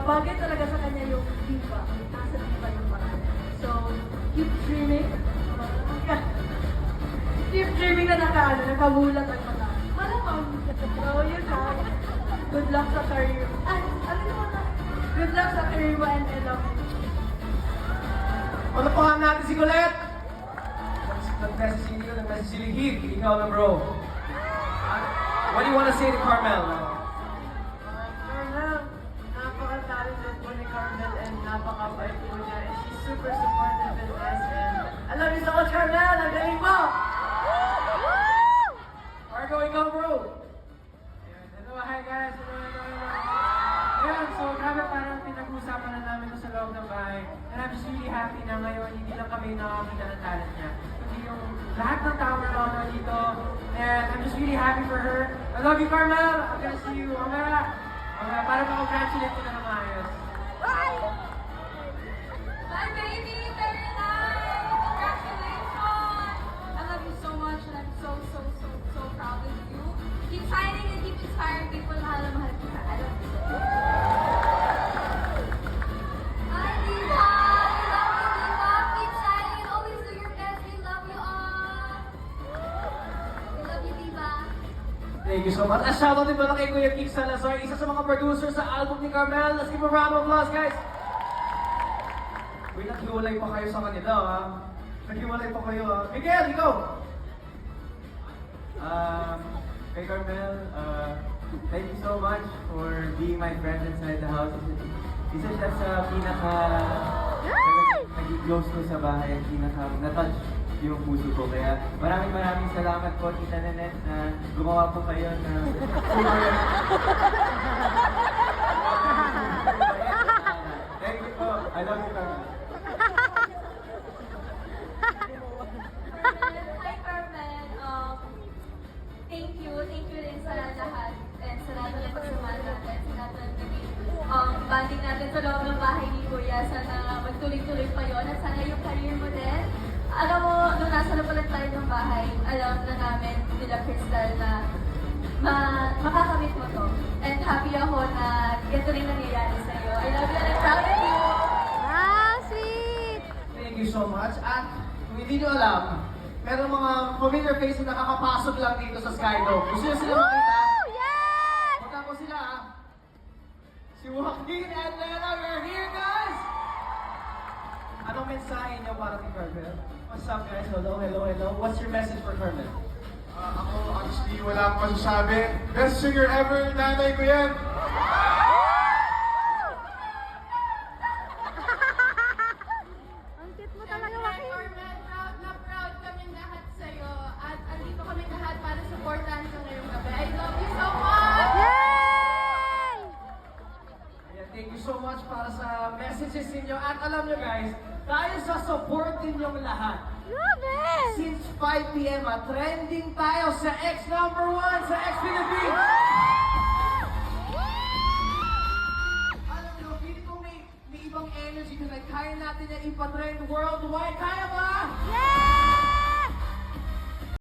bagay talaga sa kanya yung diva. Nasa diva yung parang. So, keep dreaming. Keep dreaming na nakabulat ang mata. Malamang. So, yun na. Good luck sa career. Ay, ano naman na? Good luck sa career mo and I love you. Palapakan natin si Colette! Nag-message si Lihid. Ikaw na, bro. What do you want to say to Carmel? Carmel, napaka-talented po ni Carmel and napaka-bait po niya. And she's super supportive in us. And I love you so much, Carmel! Ang galing mo! Marco, ikaw, bro. Hello, hi guys! Hello. Ayun, so grabe parang pinag-usapan na namin ito sa loob ng bahay. And I'm just really happy na ngayon, hindi lang kami nakakita ng talent niya. Kundi yung lahat ng tao na nakakita dito. And I'm just really happy for her. I love you, Carmel! I'm gonna see you mamaya. Mamaya, para ma-congratulate ko na ng maayos. My baby, very nice! Congratulations! I love you so much and I'm so proud of you. Keep shining and keep inspiring people. Mahal na mahal kita. I love you so much. Hi, Diva! We love you, Diva! Keep shining and always do your best. We love you all! We love you, Diva! Thank you so much. A shoutout din pala kay Kuya Kik Salazar, isa sa mga producer sa album ni Carmel. Let's give a round of applause, guys! Uy, naghiwalay pa kayo sa kanila, ha? Naghiwalay pa kayo, ha? Miguel, ikaw! Kay Carmel, thank you so much for being my friend inside the house. Isa siya sa naging close ko sa bahay at na-touch yung puso ko. Kaya maraming salamat po, Tita Nanette, na gumawa po kayo na super... Thank you po. I love you, Carmel. Hi, Carmen. Thank you rin sa lahat and sa lahat ng pagsamahan natin, sa lahat ng naging banding natin sa loob ng bahay ni Kuya. Sana magtuloy-tuloy pa yun at sana yung career mo din. Alam mo, nung nasa na pala tayo ng bahay, alam na namin nila Crystal na makakamit mo to. And happy ako na ganito rin nangyayari sa'yo. I love you and I'm proud of you! Ah, sweet! Thank you so much. At kung hindi nyo alam, meron mga familiar faces na nakakapasok lang dito sa Skydome. Gusto nyo sila makita? Woo! Yes! Punta ko sila, ha? Si Joaquin and Lena, we're here, guys! Anong mensahe nyo para kay Carmel? What's up, guys? Hello. What's your message for Carmel? Ako, honestly, wala akong masasabi. Best singer ever, nanay ko yan! Ang cute mo talaga, Joaquin. Carmel, proud na proud kami lahat sa'yo. At andito kami lahat para supportahan ka ngayong gabi. I love you so much! Yay! Ayan, thank you so much para sa messages ninyo. At alam nyo, guys, tayo sa support din yung lahat. Love it! Since 5 p.m. Trending tayo sa X number 1 sa X Philippines. Alam nyo, feeling ko may ibang energy tonight. Kaya natin yan ipatrend worldwide. Kaya ba? Yay!